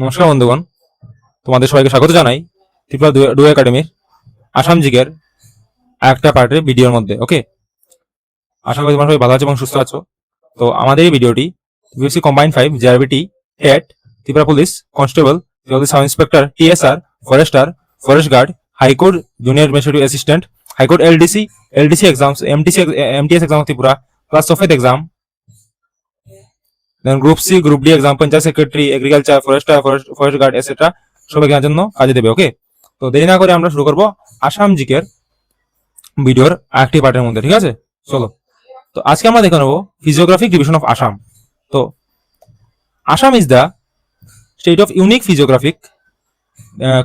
নমস্কার বন্ধুগণ, তোমাদের সবাইকে স্বাগত জানাই ত্রিপুরা ডু একাডেমির আসাম জিকের একটা পার্টের ভিডিওর মধ্যে। ওকে, আশা করি তোমরা সবাই ভালো আছো এবং সুস্থ আছো। তো আমাদের এই ভিডিওটি BSC combined 5 JRBT head Tripura police constable, sub inspector, TSR, forester, forest guard, high court junior administrative assistant, high court LDC exams, MTS exam Tripura, plus সফেদ exam, then group C, group D exam, panchayat secretary, agriculture, forest guard etcetera সবাইকে জন্য কাজে দেবে। ওকে, তো দেরি না করে আমরা শুরু করব আসাম জিকের ভিডিওর আরেকটি পার্টের মধ্যে। ঠিক আছে, চলো। তো আজকে আমরা দেখে নেবো ফিজিওগ্রাফিক ডিভিশন অফ আসাম। তো Assam is the state of unique physiographic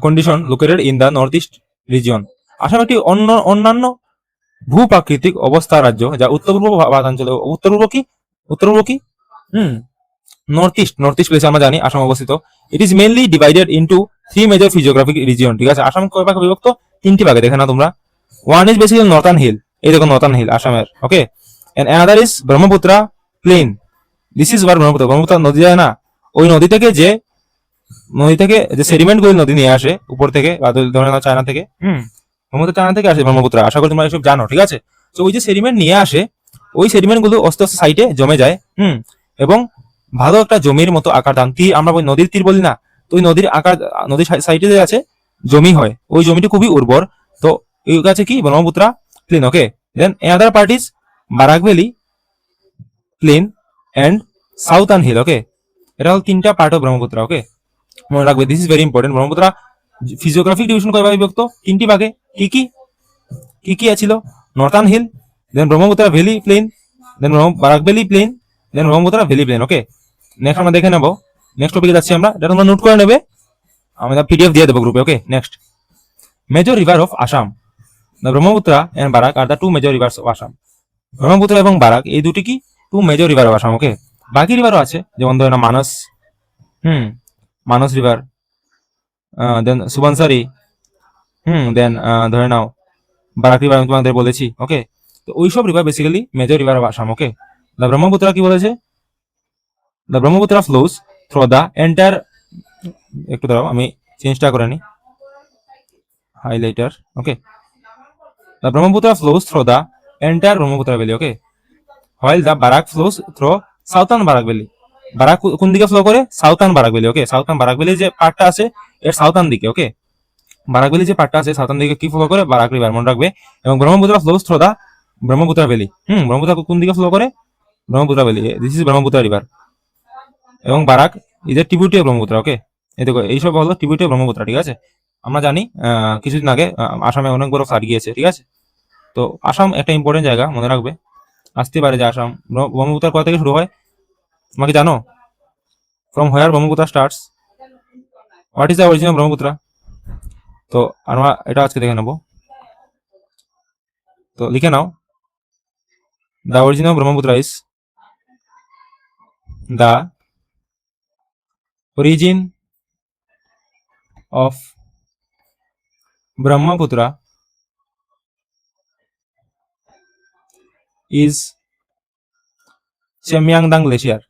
condition located in the north east region. Assam একটি অন্যান্য ভূপ্রাকৃতিক অবস্থা রাজ্য যা উত্তর পূর্ব ভারতাঞ্চলে উত্তর পূর্ব কি নর্থ ইস্ট প্লেসে আমরা জানি আসাম অবস্থিত। It is mainly divided into 3 major physiographic region. ঠিক আছে, আসাম কয় ভাগে বিভক্ত? 3টি ভাগে। দেখে না তোমরা। One is basically northern hill, এই দেখো নর্থার্ন হিল আসামের। Okay, and another is Brahmaputra plain. This is where Brahmaputra নদী যায় না, ওই নদী থেকে যে সেডিমেন্ট গুলো নদী নিয়ে আসে উপর থেকে, ধরে নাও চায়না থেকে। ব্রহ্মপুত্র চায়না থেকে আসে ব্রহ্মপুত্র, আশা করি তোমরা এসব জানো। ঠিক আছে, তো ওই যে সেডিমেন্ট নিয়ে আসে, ওই সেডিমেন্ট গুলো আস্তে আস্তে সাইডে জমে যায়। এবং ভালো একটা জমির মতো আকার দান তীর, আমরা ওই নদীর তীর বলি না, তো ওই নদীর আকার, নদীর সাইডে যে আছে জমি হয়, ওই জমিটি খুবই উর্বর। তো এই কাছে কি Brahmaputra plain. Okay, then another part is Barak valley plain and southern hill. Okay, এটা হল 3টা পার্ট অফ ব্রহ্মপুত্রা। ওকে, মনে রাখবে, this is very important. Brahmaputra physiographic division কয় ভাগে বিভক্ত? 3টি ভাগে। কি কি ছিল? Northern hill, then Brahmaputra valley plain, then Barak valley plain, then Brahmaputra valley plain. Okay, next আমরা দেখে নেবো, নেক্সট টপিকে যাচ্ছি আমরা, এটা তোমরা নোট করে নেবে, আমরা পিডিএফ দিয়ে দেবো গ্রুপে। Okay, next major river of Assam. Brahmaputra and Barak আর the 2 major rivers of Assam. Brahmaputra এবং বারাক এই দুটি কি 2 major river of Assam. Okay, বাকি রিভারও আছে, যেমন ধরে নাও মানস রিভার, দেন সুবনসারি, দেন ধরে নাও বারাক রিভার আমি তোমাদের বলেছি। ওকে, তো ওইসব river basically major river of Assam. Okay, the Brahmaputra কি বলেছে? The Brahmaputra flows through the entire, একটু দাঁড়াও আমি চেঞ্জটা করে নি, highlighter. Okay, the Brahmaputra flows through the entire Brahmaputra valley. Okay, while the Barak flows through southern Barak Valley. Barak কোন দিকে ফ্লো করে? Southern Barak valley. Okay, southern Barak valley যে পার্টটা আছে এর সাউথার্ন দিকে। ওকে, বারাক ভ্যালি যে পার্টটা আছে সাউথার্ন দিকে কি ফ্লো করে? বারাক রিভার, মনে রাখবে। এবং Brahmaputra flows through the Brahmaputra valley. Brahmaputra কোন দিকে ফ্লো করে? Brahmaputra valley, this is Brahmaputra river. এবং Barak is a tributary of Brahmaputra. Okay, এই দেখো এইসব হলো ট্রিবিউটারি অফ ব্রহ্মপুত্র। ঠিক আছে, আমরা জানি কিছুদিন আগে আসামে অনেক বড় ফ্লাড গিয়েছে। ঠিক আছে, তো আসাম একটা ইম্পর্টেন্ট জায়গা, মনে রাখবে। আসতে পারে যে আসাম ব্রহ্মপুত্র কোথা থেকে শুরু হয় তোমাকে জানো? From where Brahmaputra starts? What is the origin of Brahmaputra? তো আমরা এটা আজকে দেখে নেব। তো লিখে নাও, the origin of Brahmaputra is the origin of Brahmaputra is Chemayungdung glacier.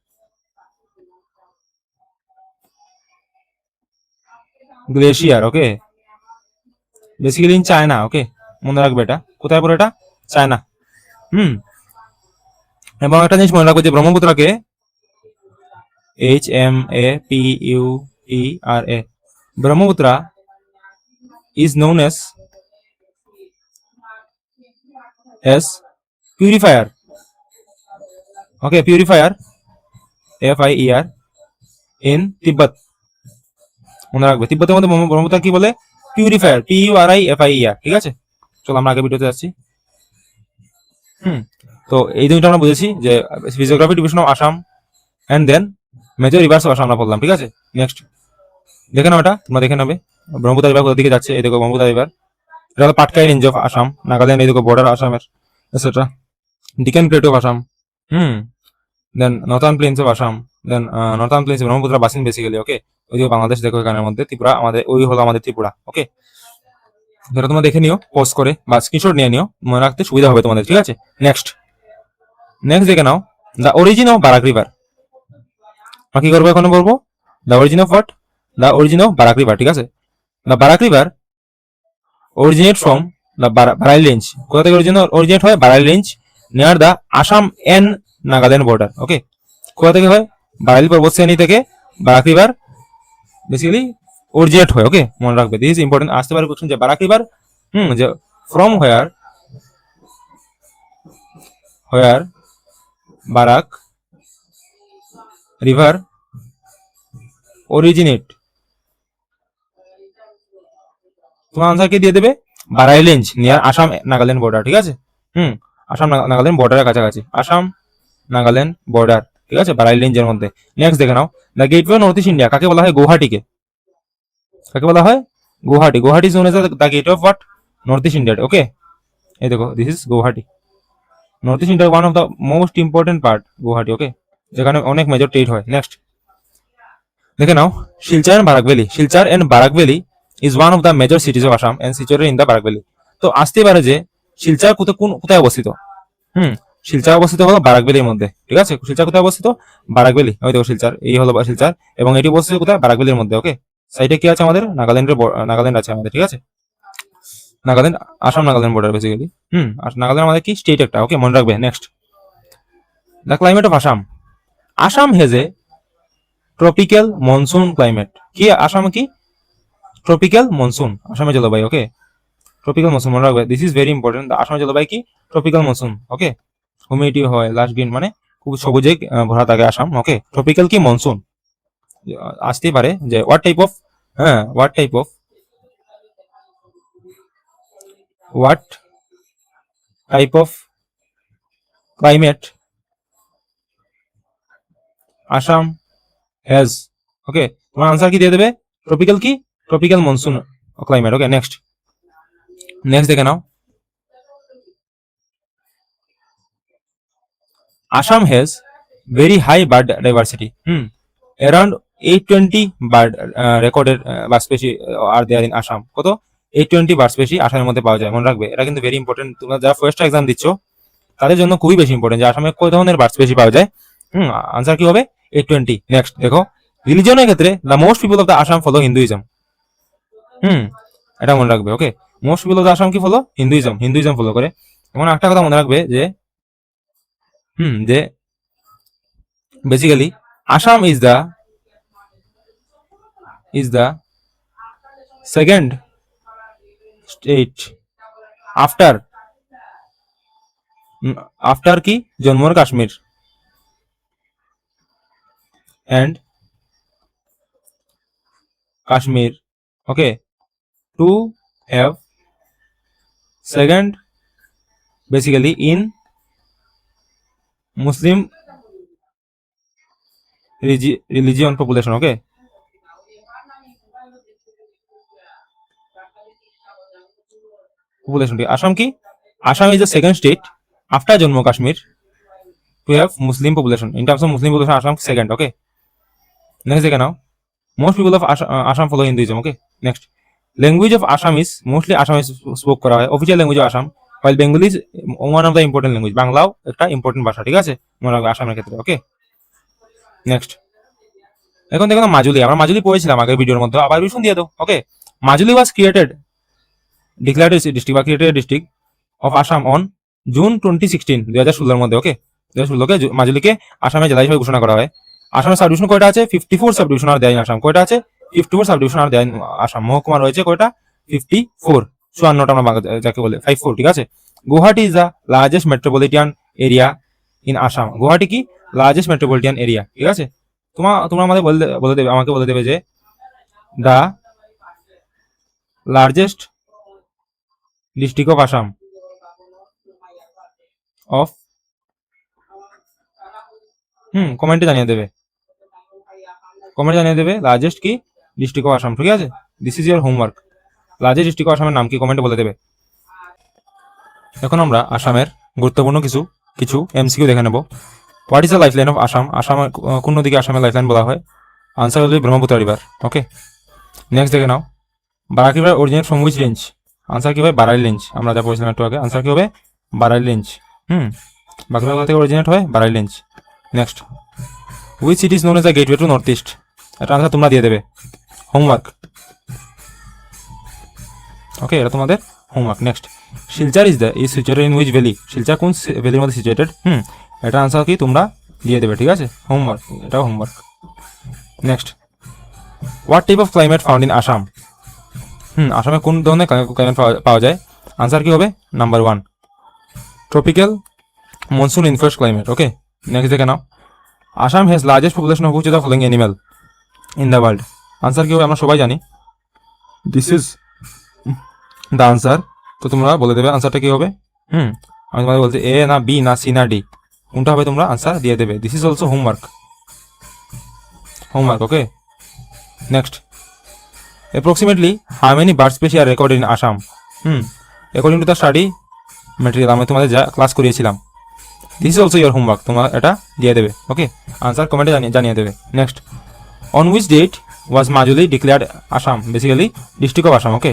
Okay, basically in China. Okay, মনে রাখবে এটা কোথায় পড়ে? এটা চায়না। এবং একটা জিনিস মনে রাখবে যে ব্রহ্মপুত্রকে HMAPUTRA Brahmaputra is known as purifier. Okay, purifier FIER in Tibet. মনে রাখবে, তিব্বতের মধ্যে ব্রহ্মপুত্র কি বলে? Purifier, PURIFIER। ঠিক আছে, চলো আমরা আগে ভিডিওতে যাচ্ছি। তো এই দুইটা আমরা বুঝেছি যে physiography division of Assam and then major rivers of Assam আমরা বললাম। ঠিক আছে, নেক্সট দেখে নাও, এটা তোমরা দেখে নেবে ব্রহ্মপুত্র রিভার কোথা দিকে যাচ্ছে। এই দেখো ব্রহ্মপুত্র রিভার, এটা হলো পাটকাই রেঞ্জ অফ আসাম, নাগাল্যান্ড, এই দেখো বর্ডার আসামের etcetera. Deccan plate of Assam, then northern plains of Assam, then northern plains Brahmaputra basin basically. Okay, ওইদিকে বাংলাদেশ দেখো, এখানের মধ্যে ত্রিপুরা, আমাদের ওই হলো আমাদের ত্রিপুরা। ওকে, যেটা তোমরা দেখে নিও পোস্ট করে বা স্ক্রিনশট নিয়ে নিও, মনে রাখতে সুবিধা হবে তোমাদের। ঠিক আছে, নেক্সট দেখে নাও, the origin of Barak river. কি করবো এখন? বলবো the origin of what? The origin of Barak river, ঠিক আছে। The Barak river originate from the Barail range, কোথা থেকে অরিজিনেট হয়? Barail range near the Assam and Nagaland border, okay. কোথা থেকে হয়? বারাইল পর্বতশ্রেণী থেকে বারাক রিভার বেসিক্যালি অরিজিনেট হয়, ওকে, মনে রাখবে। দিস ইজ ইম্পর্টেন্ট, আসতে পারে কোশ্চেন যে বারাক রিভার যে from where Barak river originate, তোমার আনসার কি দিয়ে দেবে? Barail range near Assam Nagaland border, ঠিক আছে। আসাম নাগাল্যান্ড বর্ডারের কাছাকাছি, আসাম নাগাল্যান্ড বর্ডার, ঠিক আছে, বারাইল রেঞ্জের মধ্যে। নেক্সট দেখে নাও, the gateway north east India কাকে বলা হয়? গুয়াহাটিকে। কাকে বলা হয়? Guwahati. Guwahati is known as the gate of what? North east India, okay. এই দেখো, this is Guwahati. North east ইন্ডিয়ার one of the most important part Guwahati, okay, যেখানে অনেক মেজর ট্রেড হয়। নেক্সট দেখে নাও, Silchar and Barak valley. Silchar and Barak valley is one of the major cities of Assam and situated in the Barak valley. তো আসতে পারে যে শিলচর কোথায় অবস্থিত? শিলচর অবস্থিত হলো বারাক ভ্যালির মধ্যে, ঠিক আছে। শিলচর কোথায় অবস্থিত? বারাক ভ্যালি, ওই দেখো শিলচর, এই হলো শিলচর, এবং এটি অবস্থিত কোথায়? বারাক ভ্যালির মধ্যে, ওকে। সাইডে কি আছে আমাদের? নাগাল্যান্ড আছে আমাদের, ঠিক আছে। Nagaland, Assam Nagaland border basically. নাগাল্যান্ড আমাদের কি স্টেট একটা, ওকে, মনে রাখবে। Next, the climate of Assam. Assam has a tropical monsoon climate. কি আসাম কি? ট্রপিক্যাল মনসুন, আসামের জলবায়ু, ওকে। ট্রপিক্যাল মনসুন মনে রাখবে, দিস ইজ ভেরি ইম্পর্টেন্ট। আসামের জলবায়ু কি? Tropical monsoon, okay. হিউমিডিটি হয়, লাস্ট গ্রিন, মানে খুব সবুজে ভরা থাকে আসাম, ওকে। ট্রপিক্যাল কি? মনসুন। আসতেই পারে যে what type of, what type of climate Assam has, okay. তোমার আনসার কি দিয়ে দেবে? ট্রপিক্যাল কি? Tropical monsoon climate, okay. Next দেখে নাও, Assam has very high bird diversity. Around 820 bird recorded bird species are there in Assam. কত? 820 বার্ড স্পেসি আসামের মধ্যে পাওয়া যায়, মনে রাখবে। এটা কিন্তু ভেরি ইম্পর্টেন্ট, তোমরা যারা ফার্স্ট এক্সাম দিচ্ছ তাদের জন্য খুবই বেশি ইম্পর্টেন্ট যে আসামে কয় ধরনের বার্ড স্পেসি পাওয়া যায়। আনসার কি হবে? 820। নেক্সট দেখো, রিলিজনের ক্ষেত্রে the most people of the Assam follow Hinduism. এটা মনে রাখবে, okay. Most people of the Assam কি ফলো? হিন্দুইজম ফলো করে। এমন একটা কথা মনে রাখবে যে যে basically Assam is the second state after কি? জম্মু আর Kashmir and Kashmir, okay, to have second basically in Muslim religion population, okay. Population কি? আসাম কি? Assam is the second state after Jammu Kashmir to have Muslim population. In terms of Muslim population, Assam second, okay. Next দেখে নাও, most people of Assam follow Hinduism, okay. Next, language of Assam is mostly Assamese spoke করা হয়, official language of Assam, while Bengali is one of the important language. বাংলাও একটা important ভাষা, ঠিক আছে, মনে রাখবে আসামের ক্ষেত্রে, ওকে। নেক্সট এখন দেখো মাজুলি, আমরা মাজুলি পড়েছিলাম আগের ভিডিওর মধ্যে, আবার রিভিশন দিয়ে দাও, ওকে। মাজুলি ওয়াজ ডিক্লেয়ার্ড ডিস্ট্রিক্ট বা created district of Assam on June 2016, 2016 মধ্যে, ওকে। 2016-কে মাজুলিকে আসামের জেলা হিসেবে ঘোষণা করা হয়। আসামের সাব ডিভিশন কয়টা আছে? 54 সাব ডিভিশন আর দেয় আসাম। কয়টা আছে? 54 সাব ডিভিশন আর দেয় আসাম। মহকুমা রয়েছে কয়টা? 54, 54টা আমরা যাকে বলে 54, ঠিক আছে। Guwahati is the largest metropolitan area in Assam. Guwahati কি? লার্জেস্ট মেট্রোপলিটন এরিয়া, ঠিক আছে। তোমরা আমাদের আমাকে বলে দেবে যে the largest district of Assam of, কমেন্টে জানিয়ে দেবে লার্জেস্ট কি ডিস্ট্রিক্ট অফ আসাম, ঠিক আছে। This is year homework. Largest district of আসামের নাম কি? কমেন্টে বলে দেবে। এখন আমরা আসামের গুরুত্বপূর্ণ কিছু এমসিকিউ দেখে নেব। What is the lifeline of Assam? আসামের কোন নদীকে আসামের লাইফলাইন বলা হয়? আনসার হল ব্রহ্মপুত্র রিভার, ওকে। নেক্সট দেখে নাও, Barak river originate from which range? Answer কি হবে? বারাইল রেঞ্জ। আমরা যা পড়েছিলাম একটু আগে, আনসার কি হবে? বারাইল রেঞ্জ। বারাক রিভার থেকে অরিজিনেট হয়? Barail range. Next, which city is known as the gateway to north east? এটা আনসার তোমরা দিয়ে দেবে। হোমওয়ার্ক। ওকে, এটা তোমাদের homework. Next, Silchar is situated in which valley? Silchar কোন ভ্যালির মধ্যে সিচুয়েটেড? এটা আনসার কি তোমরা দিয়ে দেবে, ঠিক আছে? হোমওয়ার্ক, এটাও homework. Next, what type of climate found in Assam? আসামে কোন ধরনের ক্লাইমেট পাওয়া যায়? আনসার কি হবে? Number 1, tropical monsoon influence climate. Okay, next দেখে নাও, Assam has largest population of which of the following animal in the world? Answer কি হবে? আমরা সবাই জানি, দিস ইজ দ্য আনসার। তো তোমরা বলে দেবে আনসারটা কি হবে। আমি তোমাদের বলছি এ না বি না সি না ডি, কোনটা হবে তোমরা আনসার দিয়ে দেবে। This is also homework. Okay. Next, approximately how many bird species are recorded in Assam? According to the study material, আমি তোমাদের যা ক্লাস করিয়েছিলাম। This is also your homework, তোমরা এটা দিয়ে দেবে। ওকে, আনসার কমেন্টে জানিয়ে দেবে। Next, on which date was Majuli declared Assam? Basically district of Assam. Okay,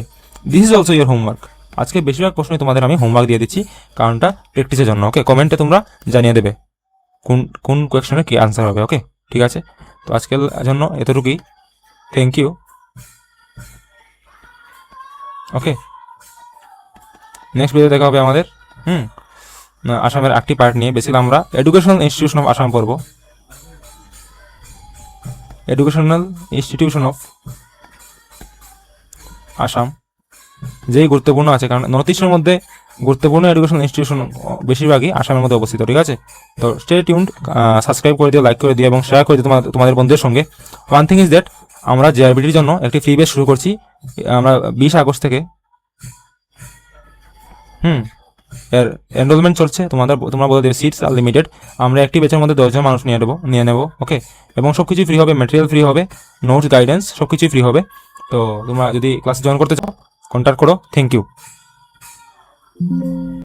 this is also your homework. আজকে বেশিরভাগ প্রশ্নই তোমাদের আমি হোমওয়ার্ক দিয়ে দিচ্ছি, কারণটা প্র্যাকটিসের জন্য। ওকে, কমেন্টে তোমরা জানিয়ে দেবে কোন কোন কোয়েশ্চনের কি আনসার হবে। ওকে, ঠিক আছে, তো আজকের জন্য এতটুকুই। Thank you. Okay, next video দেখা হবে আমাদের আসামের একটি পার্ট নিয়ে। বেসিক্যালি আমরা এডুকেশনাল ইনস্টিটিউশন অফ আসাম পড়ব। এডুকেশনাল ইনস্টিটিউশন অফ আসাম যেই গুরুত্বপূর্ণ আছে, কারণ নর্থ ইস্টের মধ্যে গুরুত্বপূর্ণ এডুকেশনাল ইনস্টিটিউশন বেশিরভাগই আসামের মধ্যে অবস্থিত, ঠিক আছে? তো স্টে টিউনড, সাবস্ক্রাইব করে দিও, লাইক করে দিও এবং শেয়ার করে দিও তোমাদের বন্ধুদের সঙ্গে। ওয়ান থিং ইজ দ্যাট, আমরা জেআরবিটির জন্য একটি ফ্রি বেস শুরু করছি। আমরা 20 আগস্ট থেকে এর এনরোলমেন্ট চলছে। তোমরা বলে দেবে সিটস আর লিমিটেড। আমরা একটি ব্যাচের মধ্যে 10 জন মানুষ নিয়ে নেব। ওকে, এবং সব কিছুই ফ্রি হবে, ম্যাটেরিয়াল ফ্রি হবে, নোটস গাইডেন্স সব কিছুই ফ্রি হবে। তো তোমরা যদি ক্লাস জয়েন করতে চাও কন্ট্যাক্ট করো। Thank you.